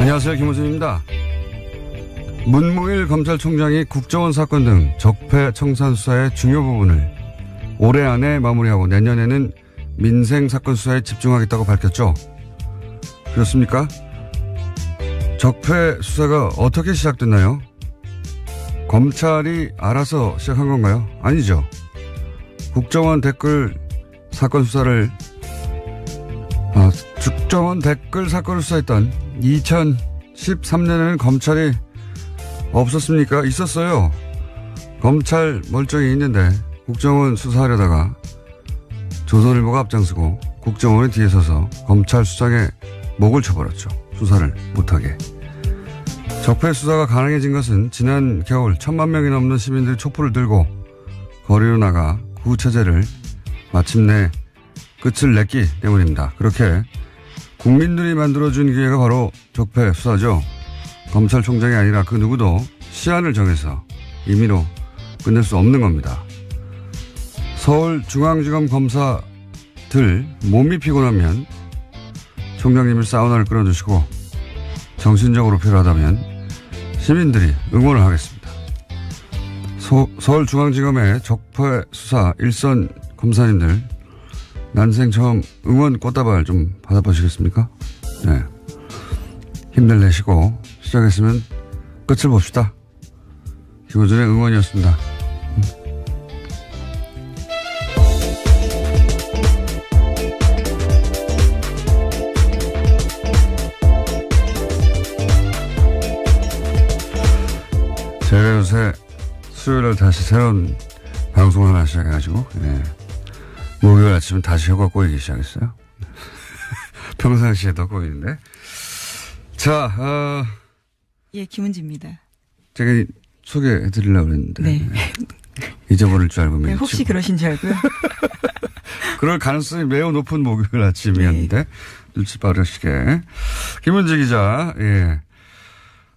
안녕하세요. 김호준입니다. 문무일 검찰총장이 국정원 사건 등 적폐청산 수사의 중요 부분을 올해 안에 마무리하고 내년에는 민생 사건 수사에 집중하겠다고 밝혔죠. 그렇습니까? 적폐 수사가 어떻게 시작됐나요? 검찰이 알아서 시작한 건가요? 아니죠. 국정원 댓글 사건 수사를 국정원 댓글 사건을 수사했던 2013년에는 검찰이 없었습니까? 있었어요. 검찰 멀쩡히 있는데 국정원 수사하려다가 조선일보가 앞장서고 국정원이 뒤에 서서 검찰 수장의 목을 쳐버렸죠. 수사를 못하게. 적폐 수사가 가능해진 것은 지난 겨울 1,000만 명이 넘는 시민들이 촛불을 들고 거리로 나가 구체제를 마침내 끝을 냈기 때문입니다. 그렇게 국민들이 만들어준 기회가 바로 적폐 수사죠. 검찰총장이 아니라 그 누구도 시한을 정해서 임의로 끝낼 수 없는 겁니다. 서울중앙지검 검사들 몸이 피곤하면 총장님을 사우나를 끌어주시고 정신적으로 필요하다면 시민들이 응원을 하겠습니다. 서울중앙지검의 적폐 수사 일선 검사님들 난생 처음 응원 꽃다발 좀 받아보시겠습니까? 네. 힘들 내시고 시작했으면 끝을 봅시다. 김호준의 응원이었습니다. 제가 요새 수요일날 다시 새로운 방송을 하나 시작해가지고, 예. 목요일 아침은 다시 혀가 꼬이기 시작했어요. 평상시에도 꼬이는데. 자, 예, 김은지입니다. 제가 소개해드리려고 했는데. 네. 잊어버릴 줄 알고. 네, 혹시 그러신 줄 알고요. 그럴 가능성이 매우 높은 목요일 아침이었는데. 네. 눈치 빠르시게. 김은지 기자, 예.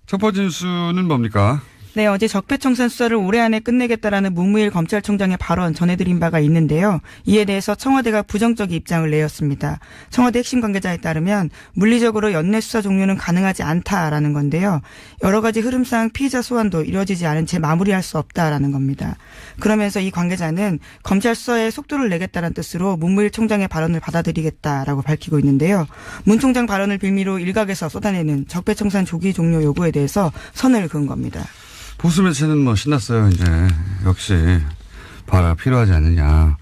첫 번째 뉴스는 뭡니까? 네, 어제 적폐청산 수사를 올해 안에 끝내겠다라는 문무일 검찰총장의 발언 전해드린 바가 있는데요. 이에 대해서 청와대가 부정적인 입장을 내었습니다. 청와대 핵심 관계자에 따르면 물리적으로 연내 수사 종료는 가능하지 않다라는 건데요. 여러 가지 흐름상 피의자 소환도 이루어지지 않은 채 마무리할 수 없다라는 겁니다. 그러면서 이 관계자는 검찰 수사에 속도를 내겠다는 뜻으로 문무일 총장의 발언을 받아들이겠다라고 밝히고 있는데요. 문 총장 발언을 빌미로 일각에서 쏟아내는 적폐청산 조기 종료 요구에 대해서 선을 그은 겁니다. 보수 매체는 뭐 신났어요. 이제 역시 바가 필요하지 않느냐.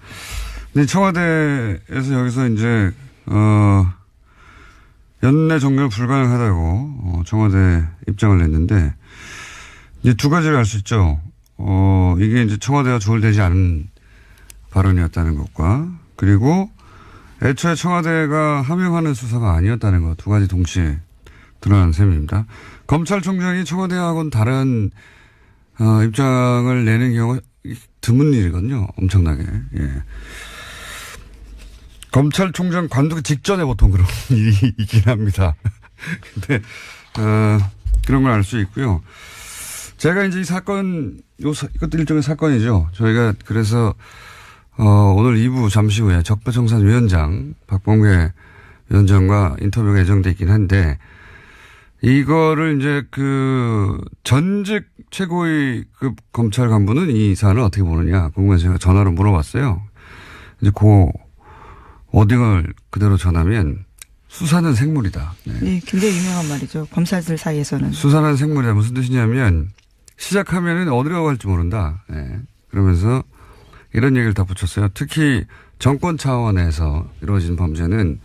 근데 청와대에서 여기서 이제 연내 종료 불가능하다고 청와대 입장을 냈는데 이제 두 가지를 알 수 있죠. 이게 이제 청와대가 조율되지 않은 발언이었다는 것과 그리고 애초에 청와대가 함용하는 수사가 아니었다는 것 두 가지 동시에 드러난 셈입니다. 검찰총장이 청와대하고는 다른 입장을 내는 경우가 드문 일이거든요. 엄청나게. 예. 검찰총장 관두기 직전에 보통 그런 일이 있긴 합니다. 근데, 그런 걸 알 수 있고요. 제가 이제 이 사건, 이것도 일종의 사건이죠. 저희가 그래서, 오늘 2부 잠시 후에 적폐청산위원장, 박범계 위원장과 인터뷰가 예정돼 있긴 한데, 이거를 이제 전직 최고위급 검찰 간부는 이 사안을 어떻게 보느냐 궁금해서 제가 전화로 물어봤어요. 이제 워딩을 그대로 전하면 수사는 생물이다. 네. 네, 굉장히 유명한 말이죠. 검사들 사이에서는. 수사는 생물이다. 무슨 뜻이냐면 시작하면은 어디로 갈지 모른다. 네. 그러면서 이런 얘기를 덧붙였어요. 특히 정권 차원에서 이루어진 범죄는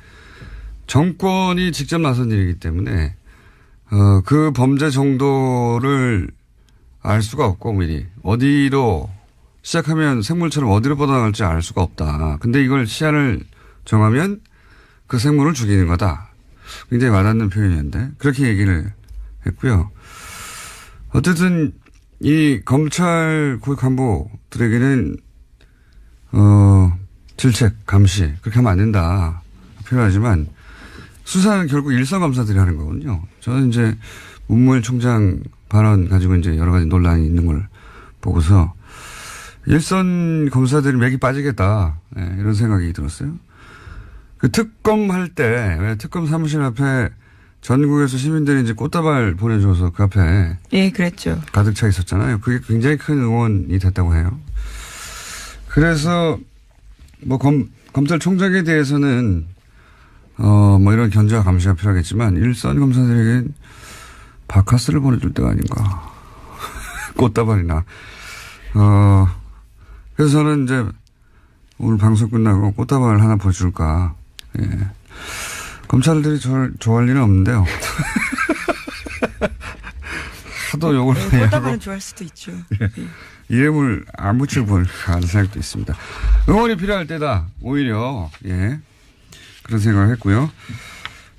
정권이 직접 나선 일이기 때문에 그 범죄 정도를 알 수가 없고 미리 어디로 시작하면 생물처럼 어디로 뻗어나갈지 알 수가 없다. 근데 이걸 시한을 정하면 그 생물을 죽이는 거다. 굉장히 와닿는 표현이었는데 그렇게 얘기를 했고요. 어쨌든 이 검찰 고위 간부들에게는 질책, 감시 그렇게 하면 안 된다. 필요하지만 수사는 결국 일선 검사들이 하는 거거든요. 저는 이제 문무일 총장 발언 가지고 이제 여러 가지 논란이 있는 걸 보고서 일선 검사들이 맥이 빠지겠다. 네, 이런 생각이 들었어요. 그 특검 할 때 왜 특검 사무실 앞에 전국에서 시민들이 이제 꽃다발 보내줘서 그 앞에 예, 그랬죠. 가득 차 있었잖아요. 그게 굉장히 큰 응원이 됐다고 해요. 그래서 뭐 검찰총장에 대해서는 뭐 이런 견제와 감시가 필요하겠지만 일선 검사들에겐 바카스를 보내줄 때가 아닌가. 꽃다발이나. 그래서 저는 이제 오늘 방송 끝나고 꽃다발 하나 보여줄까. 예. 검찰들이 저를 좋아할 일은 없는데요. 하도 욕을 많이 하고. 꽃다발은 좋아할 수도 있죠. 예. 이름을 안 붙일 뻔 하는 생각도 있습니다. 응원이 필요할 때다. 오히려. 예. 그런 생각을 했고요.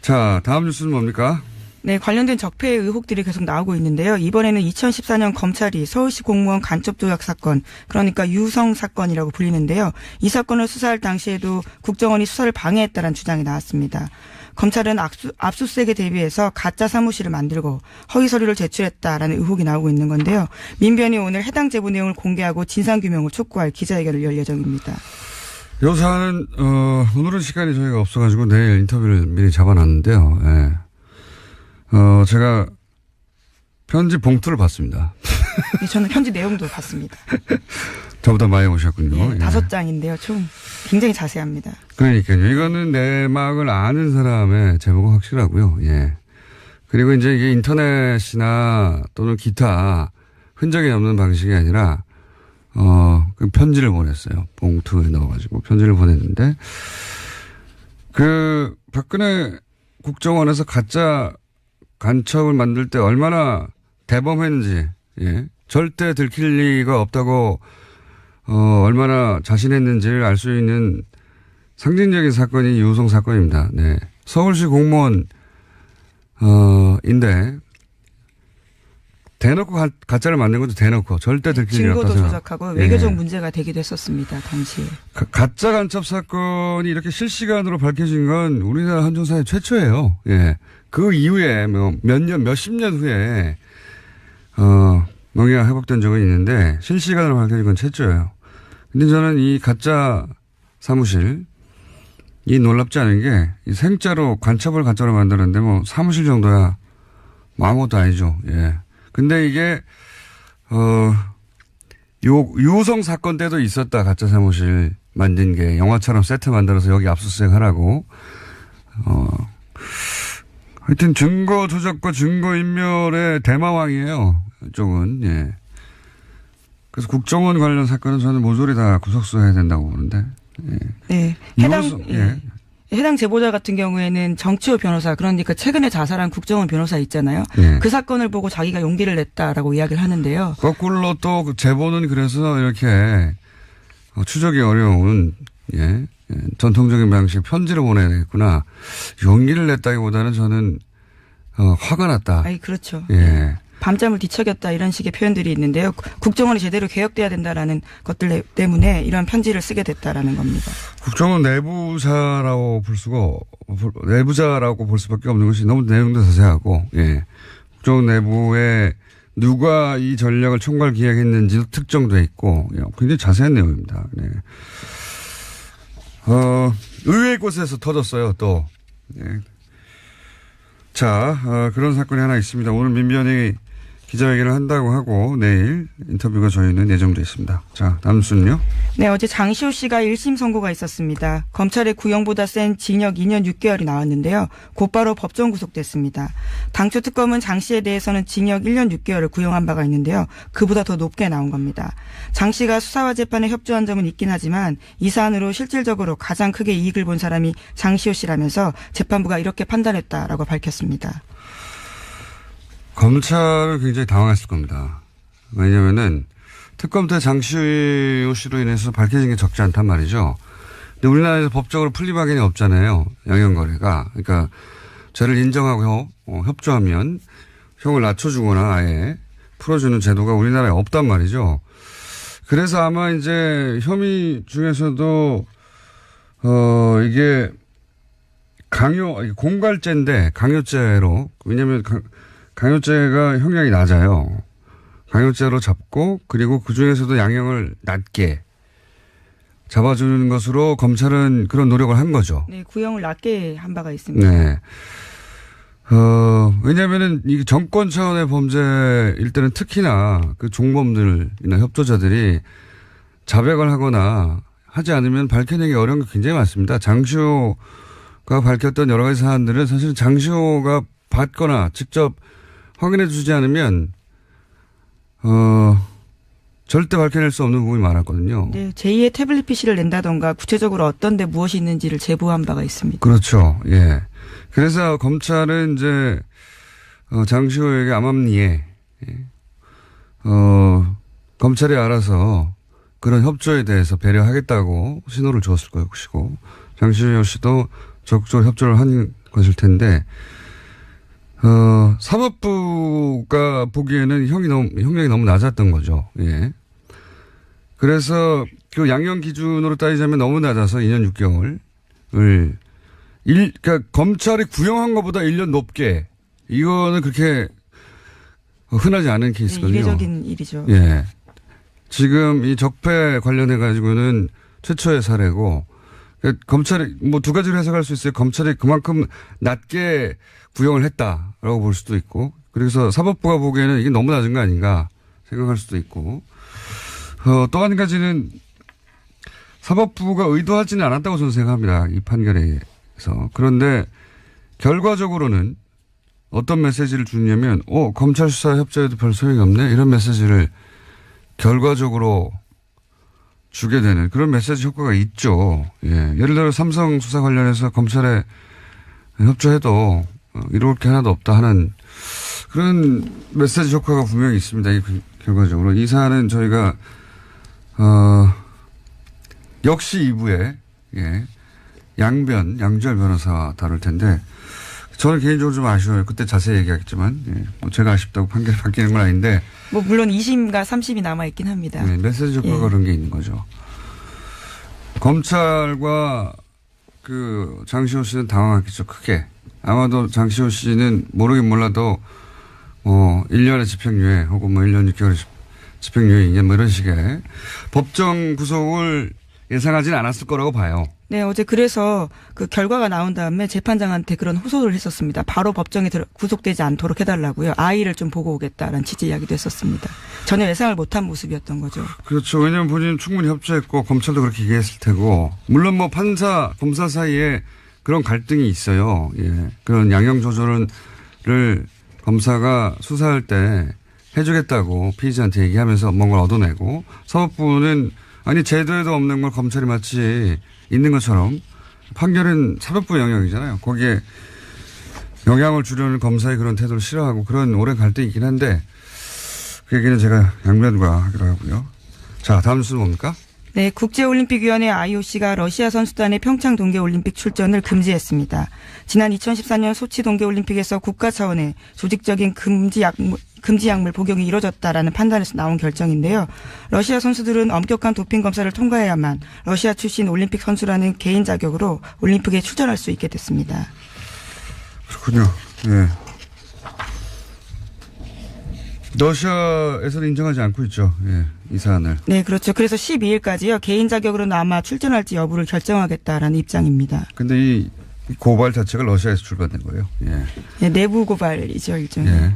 자, 다음 뉴스는 뭡니까? 네, 관련된 적폐 의혹들이 계속 나오고 있는데요. 이번에는 2014년 검찰이 서울시 공무원 간첩 조작 사건, 그러니까 유성 사건이라고 불리는데요. 이 사건을 수사할 당시에도 국정원이 수사를 방해했다는 주장이 나왔습니다. 검찰은 압수수색에 대비해서 가짜 사무실을 만들고 허위 서류를 제출했다라는 의혹이 나오고 있는 건데요. 민변이 오늘 해당 제보 내용을 공개하고 진상규명을 촉구할 기자회견을 열 예정입니다. 이 사안은 오늘은 시간이 저희가 없어가지고 내일 인터뷰를 미리 잡아놨는데요. 예. 제가 편지 봉투를 봤습니다. 네, 저는 편지 내용도 봤습니다. 저보다 많이 오셨군요. 예, 예. 5장인데요. 총 굉장히 자세합니다. 그러니까요. 이거는 내막을 아는 사람의 제보가 확실하고요. 예. 그리고 이제 이게 인터넷이나 또는 기타 흔적이 없는 방식이 아니라 그 편지를 보냈어요. 봉투에 넣어가지고 편지를 보냈는데 그 박근혜 국정원에서 가짜 간첩을 만들 때 얼마나 대범했는지, 예. 절대 들킬 리가 없다고, 얼마나 자신했는지를 알 수 있는 상징적인 사건이 유성 사건입니다. 네. 서울시 공무원, 인데, 대놓고 가짜를 만든 것도 대놓고 절대 들킬 리 없다. 증거도 조작하고 외교적 문제가 되기도 했었습니다. 당시에. 가짜 간첩 사건이 이렇게 실시간으로 밝혀진 건 우리나라 헌정사회 최초예요. 예. 그 이후에 몇십 년 후에, 명예가 회복된 적은 있는데 실시간으로 밝혀진 건 최초예요. 근데 저는 이 가짜 사무실, 이 놀랍지 않은 게 이 생자로 간첩을 가짜로 만드는데 뭐 사무실 정도야 뭐 아무것도 아니죠. 예. 근데 이게, 유성 사건 때도 있었다. 가짜 사무실 만든 게 영화처럼 세트 만들어서 여기 압수수색 하라고. 하여튼 증거 조작과 증거 인멸의 대마왕이에요. 이쪽은. 예. 그래서 국정원 관련 사건은 저는 모조리 다 구속수해야 된다고 보는데. 예. 네. 해당 제보자 같은 경우에는 정치호 변호사, 그러니까 최근에 자살한 국정원 변호사 있잖아요. 예. 그 사건을 보고 자기가 용기를 냈다라고 이야기를 하는데요. 거꾸로 또 그 제보는 그래서 이렇게 추적이 어려운, 예. 전통적인 방식 편지로 보내야 되겠구나. 용기를 냈다기보다는 저는 화가 났다. 아이, 그렇죠. 예. 밤잠을 뒤척였다 이런 식의 표현들이 있는데요. 국정원이 제대로 개혁돼야 된다라는 것들 때문에 이런 편지를 쓰게 됐다라는 겁니다. 국정원 내부자라고 볼 수밖에 없는 것이 너무 내용도 자세하고, 예. 국정원 내부에 누가 이 전략을 총괄 기획했는지도 특정돼 있고, 예. 굉장히 자세한 내용입니다. 네. 의외의 곳에서 터졌어요, 또. 예. 자, 그런 사건이 하나 있습니다. 오늘 민변이 기자회견을 한다고 하고 내일 인터뷰가 저희는 예정돼 있습니다. 자, 다음 뉴스는요? 네, 어제 장시호 씨가 1심 선고가 있었습니다. 검찰의 구형보다 센 징역 2년 6개월이 나왔는데요. 곧바로 법정 구속됐습니다. 당초 특검은 장 씨에 대해서는 징역 1년 6개월을 구형한 바가 있는데요. 그보다 더 높게 나온 겁니다. 장 씨가 수사와 재판에 협조한 점은 있긴 하지만 이 사안으로 실질적으로 가장 크게 이익을 본 사람이 장시호 씨라면서 재판부가 이렇게 판단했다라고 밝혔습니다. 검찰은 굉장히 당황했을 겁니다. 왜냐면은 특검 때 장시호 씨로 인해서 밝혀진 게 적지 않단 말이죠. 근데 우리나라에서 법적으로 풀리박인이 없잖아요. 양형거래가. 그러니까 죄를 인정하고 협조하면 형을 낮춰주거나 아예 풀어주는 제도가 우리나라에 없단 말이죠. 그래서 아마 이제 혐의 중에서도 이게 공갈죄인데 강요죄로, 왜냐면 강요죄가 형량이 낮아요. 강요죄로 잡고 그리고 그중에서도 양형을 낮게 잡아주는 것으로 검찰은 그런 노력을 한 거죠. 네, 구형을 낮게 한 바가 있습니다. 네. 왜냐면은 이 정권 차원의 범죄일 때는 특히나 그 종범들이나 협조자들이 자백을 하거나 하지 않으면 밝혀내기 어려운 게 굉장히 많습니다. 장시호가 밝혔던 여러 가지 사안들은 사실은 장시호가 받거나 직접 확인해 주지 않으면, 절대 밝혀낼 수 없는 부분이 많았거든요. 네, 제2의 태블릿 PC를 낸다던가 구체적으로 어떤 데 무엇이 있는지를 제보한 바가 있습니다. 그렇죠. 예. 그래서 검찰은 이제, 장시호에게 암암리에, 검찰이 알아서 그런 협조에 대해서 배려하겠다고 신호를 줬을 것이고, 장시호 씨도 적극적으로 협조를 한 것일 텐데, 사법부가 보기에는 형량이 너무 낮았던 거죠. 예. 그래서 그 양형 기준으로 따지자면 너무 낮아서 2년 6개월을 그러니까 검찰이 구형한 것보다 1년 높게 이거는 그렇게 흔하지 않은 케이스거든요. 네, 이례적인 일이죠. 예. 지금 이 적폐 관련해 가지고는 최초의 사례고 그러니까 검찰이 뭐 두 가지로 해석할 수 있어요. 검찰이 그만큼 낮게 구형을 했다라고 볼 수도 있고 그래서 사법부가 보기에는 이게 너무 낮은 거 아닌가 생각할 수도 있고 또 한 가지는 사법부가 의도하지는 않았다고 저는 생각합니다. 이 판결에서. 그런데 결과적으로는 어떤 메시지를 주냐면 검찰 수사 협조에도 별 소용이 없네 이런 메시지를 결과적으로 주게 되는 그런 메시지 효과가 있죠. 예. 예를 들어 삼성 수사 관련해서 검찰에 협조해도 이럴 게 하나도 없다 하는 그런 메시지 효과가 분명히 있습니다. 결과적으로. 이 사안은 저희가 역시 2부에 예, 양주열 변호사와 다룰 텐데 저는 개인적으로 좀 아쉬워요. 그때 자세히 얘기하겠지만 예, 뭐 제가 아쉽다고 판결이 바뀌는 건 아닌데 뭐 물론 2심과 3심이 남아있긴 합니다. 네, 메시지 효과가 그런 게 있는 거죠. 검찰과 그 장시호 씨는 당황했겠죠. 크게. 아마도 장시호 씨는 모르긴 몰라도 1년의 집행유예 혹은 1년 6개월의 집행유예 2년 이런 식의 법정 구속을 예상하지는 않았을 거라고 봐요. 네, 어제 그래서 그 결과가 나온 다음에 재판장한테 그런 호소를 했었습니다. 바로 법정에 구속되지 않도록 해달라고요. 아이를 좀 보고 오겠다라는 취지 이야기도 했었습니다. 전혀 예상을 못한 모습이었던 거죠. 그렇죠. 왜냐하면 본인은 충분히 협조했고 검찰도 그렇게 얘기했을 테고 물론 뭐 판사, 검사 사이에 그런 갈등이 있어요. 예. 그런 양형 조절을 검사가 수사할 때 해주겠다고 피의자한테 얘기하면서 뭔가 얻어내고 사법부는 아니 제도에도 없는 걸 검찰이 마치 있는 것처럼 판결은 사법부 영역이잖아요. 거기에 영향을 주려는 검사의 그런 태도를 싫어하고 그런 오랜 갈등이 있긴 한데 그 얘기는 제가 양면과 하기로 하고요. 자, 다음 뉴스는 뭡니까? 네, 국제올림픽위원회 IOC가 러시아 선수단의 평창 동계올림픽 출전을 금지했습니다. 지난 2014년 소치 동계올림픽에서 국가 차원의 조직적인 금지 약물 복용이 이루어졌다라는 판단에서 나온 결정인데요. 러시아 선수들은 엄격한 도핑 검사를 통과해야만 러시아 출신 올림픽 선수라는 개인 자격으로 올림픽에 출전할 수 있게 됐습니다. 그렇군요. 네. 러시아에서는 인정하지 않고 있죠. 예, 이 사안을. 네, 그렇죠. 그래서 12일까지요. 개인 자격으로는 아마 출전할지 여부를 결정하겠다라는 입장입니다. 근데 이 고발 자체가 러시아에서 출발된 거예요. 예. 네, 내부 고발이죠, 일종의. 예.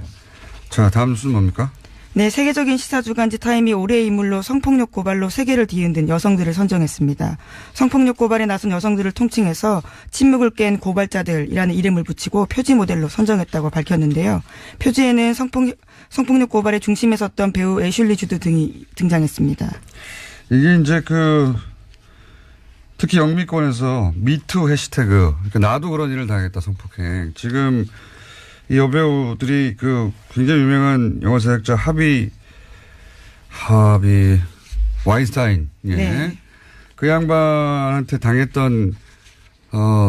자, 다음 뉴스는 뭡니까? 네, 세계적인 시사주간지 타임이 올해의 인물로 성폭력 고발로 세계를 뒤흔든 여성들을 선정했습니다. 성폭력 고발에 나선 여성들을 통칭해서 침묵을 깬 고발자들이라는 이름을 붙이고 표지 모델로 선정했다고 밝혔는데요. 표지에는 성폭력 고발의 중심에 섰던 배우 애슐리 주드 등이 등장했습니다. 이게 이제 특히 영미권에서 미투 해시태그, 그러니까 나도 그런 일을 당했다 성폭행. 지금 이 여배우들이 굉장히 유명한 영화 제작자 하비 와인스타인. 예. 네. 그 양반한테 당했던,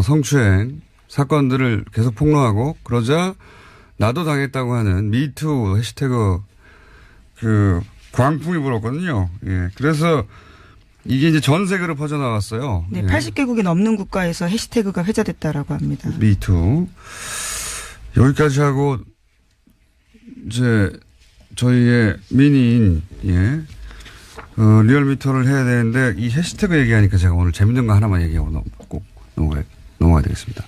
성추행 사건들을 계속 폭로하고 그러자 나도 당했다고 하는 미투 해시태그 광풍이 불었거든요. 예. 그래서 이게 이제 전 세계로 퍼져나갔어요. 네. 예. 80개국이 넘는 국가에서 해시태그가 회자됐다라고 합니다. 미투. 여기까지 하고 이제 저희의 미니인 리얼미터를 해야 되는데 이 해시태그 얘기하니까 제가 오늘 재밌는 거 하나만 얘기하고 꼭 넘어가야 되겠습니다.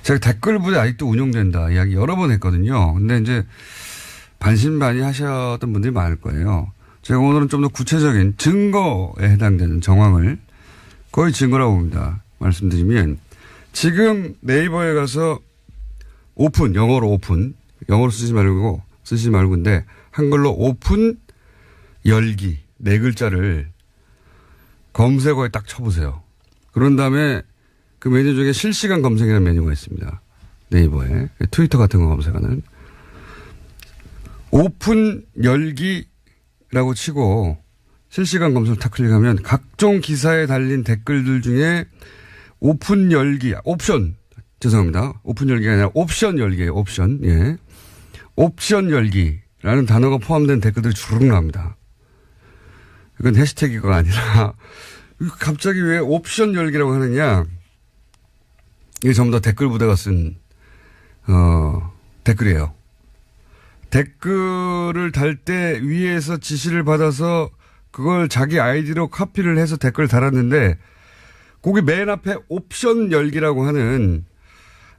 제가 댓글 부대 아직도 운영된다 이야기 여러 번 했거든요. 근데 이제 반신반의 하셨던 분들이 많을 거예요. 제가 오늘은 좀 더 구체적인 증거에 해당되는 정황을 거의 증거라고 봅니다. 말씀드리면 지금 네이버에 가서 오픈, 영어로 오픈, 영어로 쓰지 말고 근데 한글로 오픈 열기 네 글자를 검색어에 딱 쳐보세요. 그런 다음에 그 메뉴 중에 실시간 검색이라는 메뉴가 있습니다. 네이버에. 트위터 같은 거 검색하는. 오픈 열기라고 치고 실시간 검색을 탁 클릭하면 각종 기사에 달린 댓글들 중에 오픈 열기, 옵션, 죄송합니다. 오픈 열기가 아니라 옵션 열기예요. 옵션. 예. 옵션 열기라는 단어가 포함된 댓글들이 주르륵 나옵니다. 이건 해시태그가 아니라 갑자기 왜 옵션 열기라고 하느냐. 이게 전부 다 댓글 부대가 쓴 댓글이에요. 댓글을 달 때 위에서 지시를 받아서 그걸 자기 아이디로 카피를 해서 댓글을 달았는데 거기 맨 앞에 옵션 열기라고 하는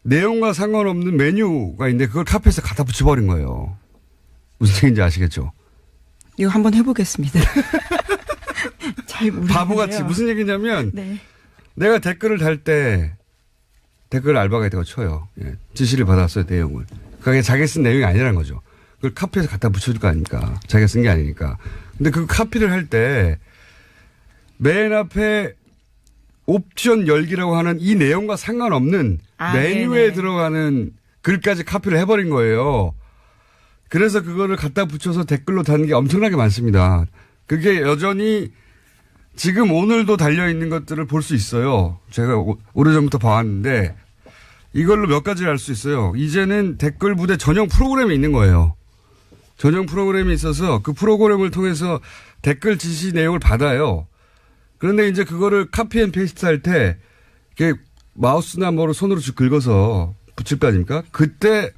내용과 상관없는 메뉴가 있는데 그걸 카피해서 갖다 붙여버린 거예요. 무슨 얘기인지 아시겠죠? 이거 한번 해보겠습니다. 잘 모르겠는데요. 바보같이 무슨 얘기냐면 네. 내가 댓글을 달 때 댓글 알바가 쳐요. 예. 지시를 받았어요. 내용을. 그게 자기 쓴 내용이 아니라는 거죠. 그걸 카피해서 갖다 붙여줄 거 아닙니까? 자기가 쓴 게 아니니까. 근데 그 카피를 할 때 맨 앞에 옵션 열기라고 하는 이 내용과 상관없는 메뉴에 네네. 들어가는 글까지 카피를 해버린 거예요. 그래서 그거를 갖다 붙여서 댓글로 다는 게 엄청나게 많습니다. 그게 여전히 지금 오늘도 달려있는 것들을 볼 수 있어요. 제가 오래전부터 봐왔는데 이걸로 몇 가지를 알 수 있어요. 이제는 댓글 부대 전용 프로그램이 있는 거예요. 전용 프로그램이 있어서 그 프로그램을 통해서 댓글 지시 내용을 받아요. 그런데 이제 그거를 카피 앤 페이스트 할 때 이렇게 마우스나 뭐로 손으로 쭉 긁어서 붙일 거 아닙니까? 그때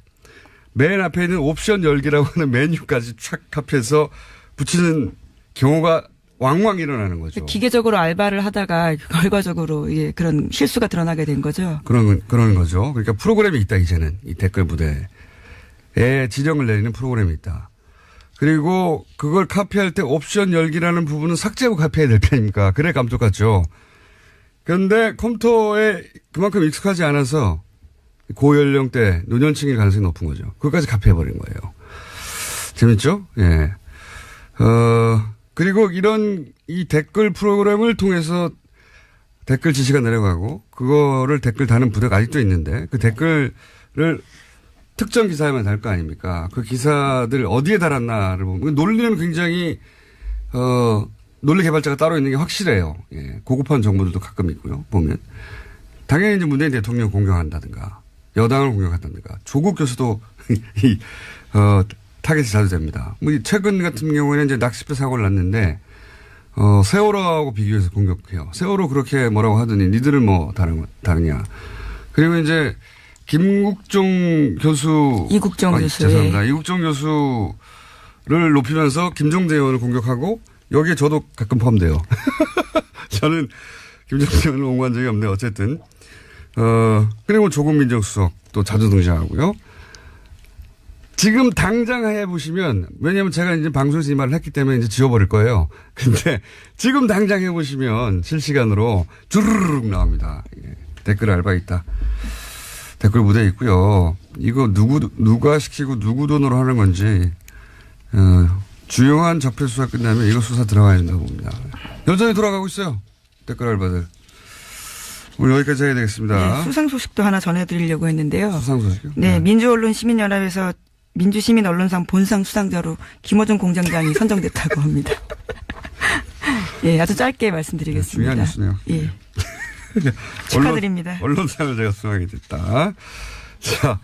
맨 앞에 있는 옵션 열기라고 하는 메뉴까지 촥 카피해서 붙이는 경우가 왕왕 일어나는 거죠. 기계적으로 알바를 하다가 결과적으로 이게 그런 실수가 드러나게 된 거죠. 그런 거죠. 그러니까 프로그램이 있다, 이제는. 이 댓글 부대에 지령을 내리는 프로그램이 있다. 그리고 그걸 카피할 때 옵션 열기라는 부분은 삭제하고 카피해야 될 편입니까? 그래 감독같죠. 그런데 컴퓨터에 그만큼 익숙하지 않아서 고연령대 노년층일 가능성이 높은 거죠. 그것까지 카피해버린 거예요. 재밌죠? 예. 그리고 이 댓글 프로그램을 통해서 댓글 지시가 내려가고 그거를 댓글 다는 부대가 아직도 있는데 그 댓글을 특정 기사에만 달 거 아닙니까? 그 기사들 어디에 달았나를 보면 논리는 굉장히 논리 개발자가 따로 있는 게 확실해요. 예. 고급한 정보들도 가끔 있고요. 보면 당연히 이제 문재인 대통령 공격한다든가 여당을 공격한다든가 조국 교수도 타겟이 자주 됩니다. 뭐 최근 같은 경우에는 이제 낚싯배 사고를 났는데 세월호하고 비교해서 공격해요. 세월호 그렇게 뭐라고 하더니 니들은 뭐 다르냐. 그리고 이제 김국종 교수. 이국종 교수. 죄송합니다. 이국종 교수를 높이면서 김종대 의원을 공격하고 여기에 저도 가끔 포함돼요. 저는 김종대 의원을 옹호한 적이 없는데 어쨌든. 그리고 조국 민정수석도 자주 등장하고요. 지금 당장 해보시면, 왜냐면 제가 이제 방송에서 이 말을 했기 때문에 이제 지워버릴 거예요. 근데 지금 당장 해보시면 실시간으로 주르륵 나옵니다. 예. 댓글 알바 있다. 댓글 무대 있고요. 이거 누가 시키고 누구 돈으로 하는 건지, 주요한 적폐 수사 끝나면 이거 수사 들어가야 된다고 봅니다. 여전히 돌아가고 있어요. 댓글 알바들. 오늘 여기까지 해야 되겠습니다. 네, 수상 소식도 하나 전해드리려고 했는데요. 수상 소식이요? 네, 민주언론시민연합에서 민주시민언론상 본상 수상자로 김어준 공장장이 선정됐다고 합니다. 예, 아주 짧게 말씀드리겠습니다. 네, 중요한 뉴스네요. 예. 축하드립니다. 언론상을 제가 수상하게 됐다. 자,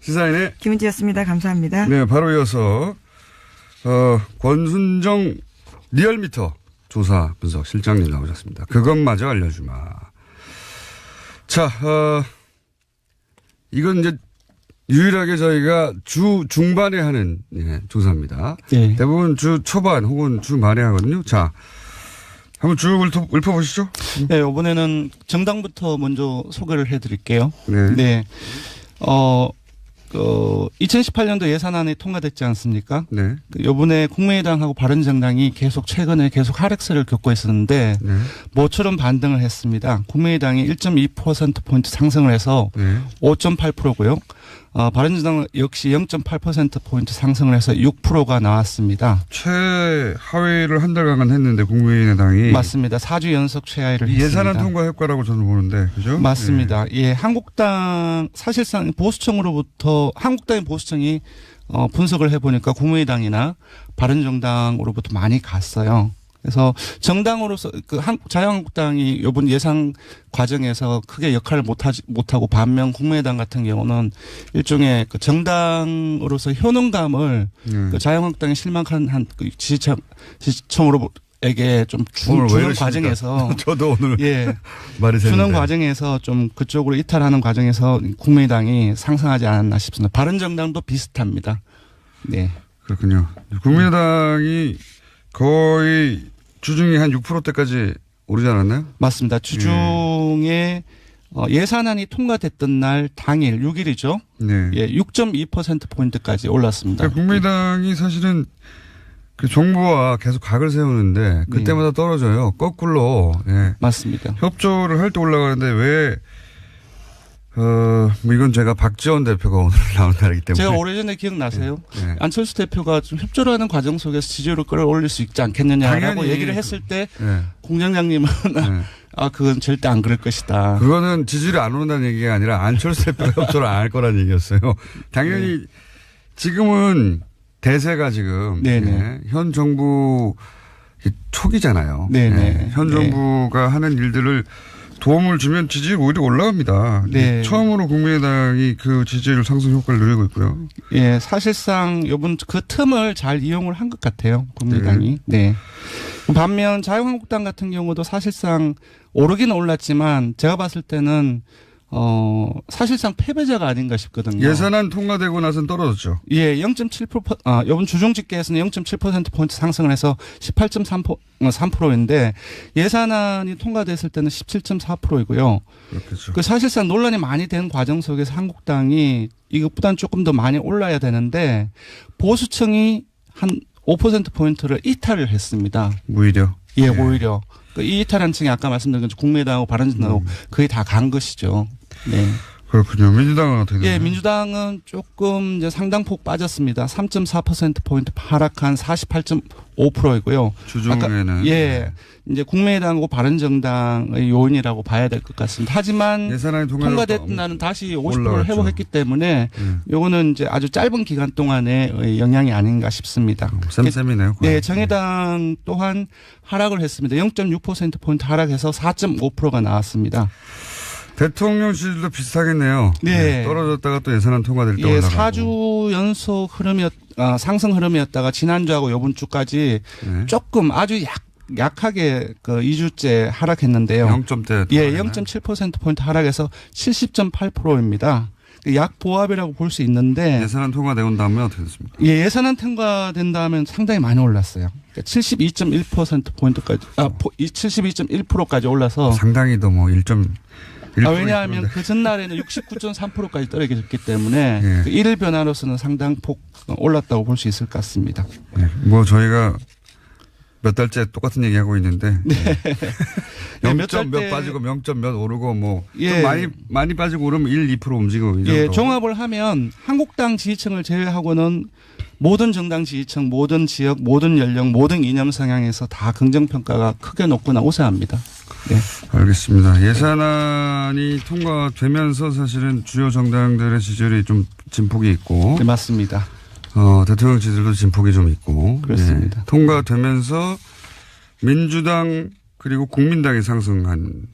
시사인의 김은지였습니다. 감사합니다. 네, 바로 이어서 권순정 리얼미터 조사 분석 실장님 나오셨습니다. 그것마저 알려주마. 자, 이건 이제 유일하게 저희가 주 중반에 하는 조사입니다. 네. 대부분 주 초반 혹은 주 말에 하거든요. 자, 한번 쭉 읊어보시죠. 네, 이번에는 정당부터 먼저 소개를 해드릴게요. 네. 네. 2018년도 예산안이 통과됐지 않습니까? 네. 요번에 국민의당하고 바른정당이 최근에 계속 하락세를 겪고 있었는데 네. 모처럼 반등을 했습니다. 국민의당이 1.2%포인트 상승을 해서 네. 5.8%고요. 바른정당 역시 0.8%포인트 상승을 해서 6%가 나왔습니다. 최하위를 한 달간 했는데 국민의당이. 맞습니다. 4주 연속 최하위를 했습니다. 예산안 통과 효과라고 저는 보는데, 그죠? 맞습니다. 예, 한국당 사실상 한국당의 보수청이 분석을 해보니까 국민의당이나 바른정당으로부터 많이 갔어요. 그래서 정당으로서 자유한국당이 이번 예상 과정에서 크게 역할을 못하고 반면 국민의당 같은 경우는 일종의 그 정당으로서 효능감을 그 자유한국당에 실망한 그 지지층으로에게 좀 주는 과정에서 저도 오늘 예 말이 주는 되는데. 과정에서 좀 그쪽으로 이탈하는 과정에서 국민의당이 상승하지 않았나 싶습니다. 바른정당도 비슷합니다. 네. 그렇군요. 국민의당이 거의 주중에 한 6%대까지 오르지 않았나요? 맞습니다. 주중에 예산안이 통과됐던 날 당일 6일이죠. 네. 예, 6.2%포인트까지 올랐습니다. 그러니까 국민의당이 사실은 그 정부와 계속 각을 세우는데 그때마다 떨어져요. 거꾸로. 예. 맞습니다. 협조를 할 때 올라가는데 왜 뭐 이건 제가 박지원 대표가 오늘 나온 날이기 때문에. 제가 오래전에 기억나세요? 네. 안철수 대표가 좀 협조를 하는 과정 속에서 지지율을 끌어올릴 수 있지 않겠느냐라고 당연히 얘기를 했을 때 네. 공장장님은 네. 그건 절대 안 그럴 것이다. 그거는 지지율이 안 오른다는 얘기가 아니라 안철수 대표가 협조를 안 할 거라는 얘기였어요. 당연히 지금은 대세가 지금 현 정부 초기잖아요. 네네. 현 정부가 하는 일들을 도움을 주면 지지율 오히려 올라갑니다. 네. 처음으로 국민의당이 그 지지율 상승 효과를 누리고 있고요. 예, 사실상 이번 그 틈을 잘 이용을 한 것 같아요. 국민의당이. 네. 반면 자유한국당 같은 경우도 사실상 오르기는 올랐지만 제가 봤을 때는 사실상 패배자가 아닌가 싶거든요. 예산안 통과되고 나서는 떨어졌죠. 예, 0.7%, 이번 주중 집계에서는 0.7%포인트 상승을 해서 18.3%인데 예산안이 통과됐을 때는 17.4%이고요. 그렇겠죠. 그 사실상 논란이 많이 된 과정 속에서 한국당이 이것보다는 조금 더 많이 올라야 되는데 보수층이 한 5%포인트를 이탈을 했습니다. 오히려. 예, 오히려. 이 이탈한 층이 아까 말씀드린 것처럼 국민의당하고 바른정당하고 거의 다 간 것이죠. 네. 그렇군요. 민주당은 어떻게 되나요? 예, 민주당은 조금 이제 상당폭 빠졌습니다. 3.4%포인트 하락한 48.5%이고요. 주중에는. 예. 이제 국민의당하고 바른정당의 요인이라고 봐야 될 것 같습니다. 하지만 예산안이 통과됐던 날은 다시 50%를 올라갔죠. 회복했기 때문에 요거는 이제 아주 짧은 기간 동안의 영향이 아닌가 싶습니다. 쌤쌤이네요. 네, 정의당 또한 하락을 했습니다. 0.6%포인트 하락해서 4.5%가 나왔습니다. 대통령 지지율도 비슷하겠네요. 네. 떨어졌다가 또 예산안 통과될 때 예, 올라가고. 4주 연속 상승 흐름이었다가 지난주하고 이번 주까지 조금 아주 약하게 그 2주째 하락했는데요. 0점대. 예, 0.7%포인트 하락해서 70.8%입니다. 약보합이라고 볼 수 있는데. 예산안 통과되고 다음에 어떻게 됐습니까? 예, 예산안 통과된 다음에 상당히 많이 올랐어요. 그러니까 72.1%포인트까지, 72.1%까지 올라서. 상당히도 뭐 1.1%. 왜냐하면 그 전날에는 69.3%까지 떨어졌기 때문에 예. 그 일일 변화로서는 상당폭 올랐다고 볼 수 있을 것 같습니다. 네. 뭐 저희가 몇 달째 똑같은 얘기하고 있는데. 네. 0점 몇 빠지고 0점 몇 오르고 뭐. 예. 좀 많이 빠지고 오르면 1, 2% 움직이고. 예, 종합을 하면 한국당 지지층을 제외하고는 모든 정당 지지층, 모든 지역, 모든 연령, 모든 이념 성향에서 다 긍정평가가 크게 높거나 우세합니다. 네. 알겠습니다. 예산안이 통과되면서 사실은 주요 정당들의 지지율이 좀 진폭이 있고. 네, 맞습니다. 대통령 지지율도 진폭이 좀 있고. 그렇습니다. 예. 통과되면서 민주당 그리고 국민당이 상승한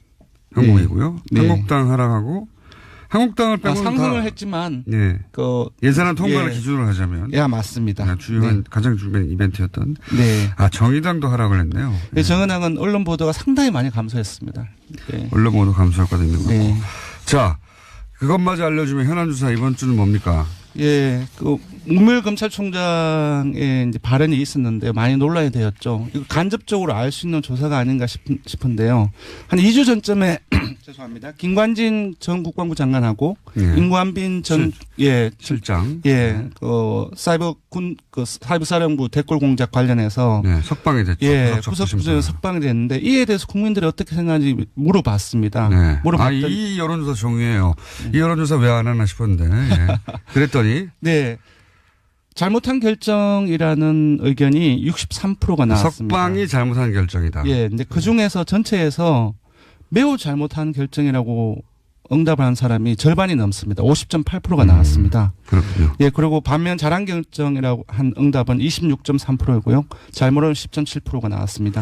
형국이고요. 네. 한국당 하락하고 한국당을 빼고는 상승을 다 했지만 예. 예산안 통과를 예. 기준으로 하자면 예, 맞습니다. 주요한 네. 가장 중요한 이벤트였던 네. 정의당도 하락을 했네요. 네, 정의당은 언론 보도가 상당히 많이 감소했습니다. 네. 언론 모두 감소할 거도 있는 거고. 네. 자, 그것마저 알려주면 현안 주사 이번 주는 뭡니까? 예, 문무일 검찰총장의 이제 발언이 있었는데 많이 논란이 되었죠. 이거 간접적으로 알 수 있는 조사가 아닌가 싶은데요. 한 2주 전쯤에 죄송합니다. 김관진 전 국방부 장관하고 예. 임관빈 전 실장. 사이버 사령부 댓글 공작 관련해서 네, 석방이 됐죠. 구속부전에 석방이 됐는데 이에 대해서 국민들이 어떻게 생각하는지 물어봤습니다. 네. 물어봤더니 이 여론조사 중요해요. 이 여론조사 왜 안 하나 싶었는데. 예. 그랬더니 네. 잘못한 결정이라는 의견이 63%가 나왔습니다. 석방이 잘못한 결정이다. 예. 근데 그 중에서 전체에서 매우 잘못한 결정이라고 응답을 한 사람이 절반이 넘습니다. 50.8%가 나왔습니다. 그렇군요. 예. 그리고 반면 잘한 결정이라고 한 응답은 26.3%이고요. 잘못은 10.7%가 나왔습니다.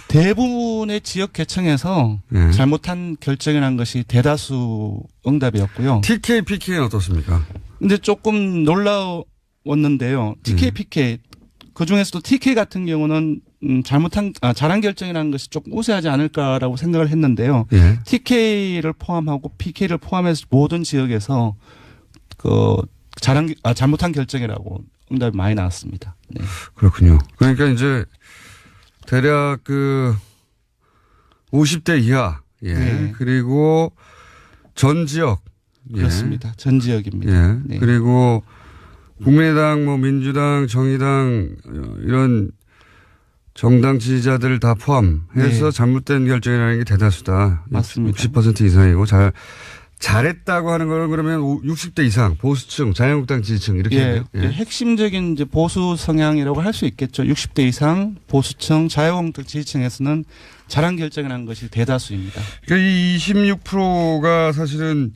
대부분의 지역 개청에서 예. 잘못한 결정이라는 것이 대다수 응답이었고요. TK, PK는 어떻습니까? 근데 조금 놀라웠는데요. TK, PK 그 중에서도 TK 같은 경우는 잘한 결정이라는 것이 조금 우세하지 않을까라고 생각을 했는데요. 예. TK를 포함하고 PK를 포함해서 모든 지역에서 잘못한 결정이라고 응답이 많이 나왔습니다. 네. 그렇군요. 그러니까 이제 대략 50대 이하. 예. 네. 그리고 전 지역. 예. 그렇습니다. 전 지역입니다. 예. 네. 그리고 국민의당, 민주당, 정의당 이런 정당 지지자들 다 포함해서 네. 잘못된 결정이라는 게 대다수다. 맞습니다. 60% 이상이고 잘했다고 하는 건 그러면 60대 이상 보수층, 자유한국당 지지층 이렇게 예, 돼요. 예. 핵심적인 이제 보수 성향이라고 할 수 있겠죠. 60대 이상 보수층, 자유한국당 지지층에서는 잘한 결정이라는 것이 대다수입니다. 그러니까 이 26%가 사실은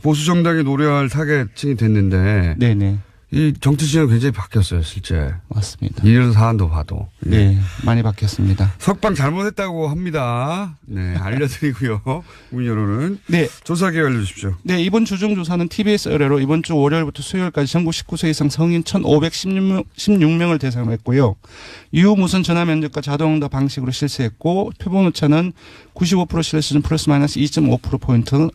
보수 정당이 노려할 타겟층이 됐는데 네네. 이 정치 진영이 굉장히 바뀌었어요, 실제. 맞습니다. 이런 사안도 봐도. 예. 네, 많이 바뀌었습니다. 석방 잘못했다고 합니다. 네, 알려드리고요. 국민 여론은. 네. 조사 기회 알려주십시오. 네, 이번 주중조사는 TBS 의뢰로 이번 주 월요일부터 수요일까지 전국 19세 이상 성인 1,516명을 대상으로 했고요. 유무선 전화 면접과 자동응답 방식으로 실시했고 표본 오차는 95% 신뢰 수준 플러스 마이너스 2.5%포인트,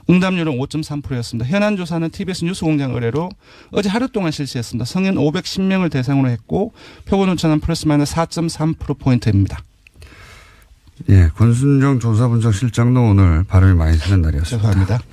응답률은 5.3%였습니다. 현안 조사는 TBS 뉴스공장 의뢰로 어제 하루 동안 실시했습니다. 성인 510명을 대상으로 했고 표본 오차는 플러스 마이너스 4.3%포인트입니다. 예, 권순정 조사분석실장도 오늘 발음이 많이 쓰는 날이었습니다. 죄송합니다. 네.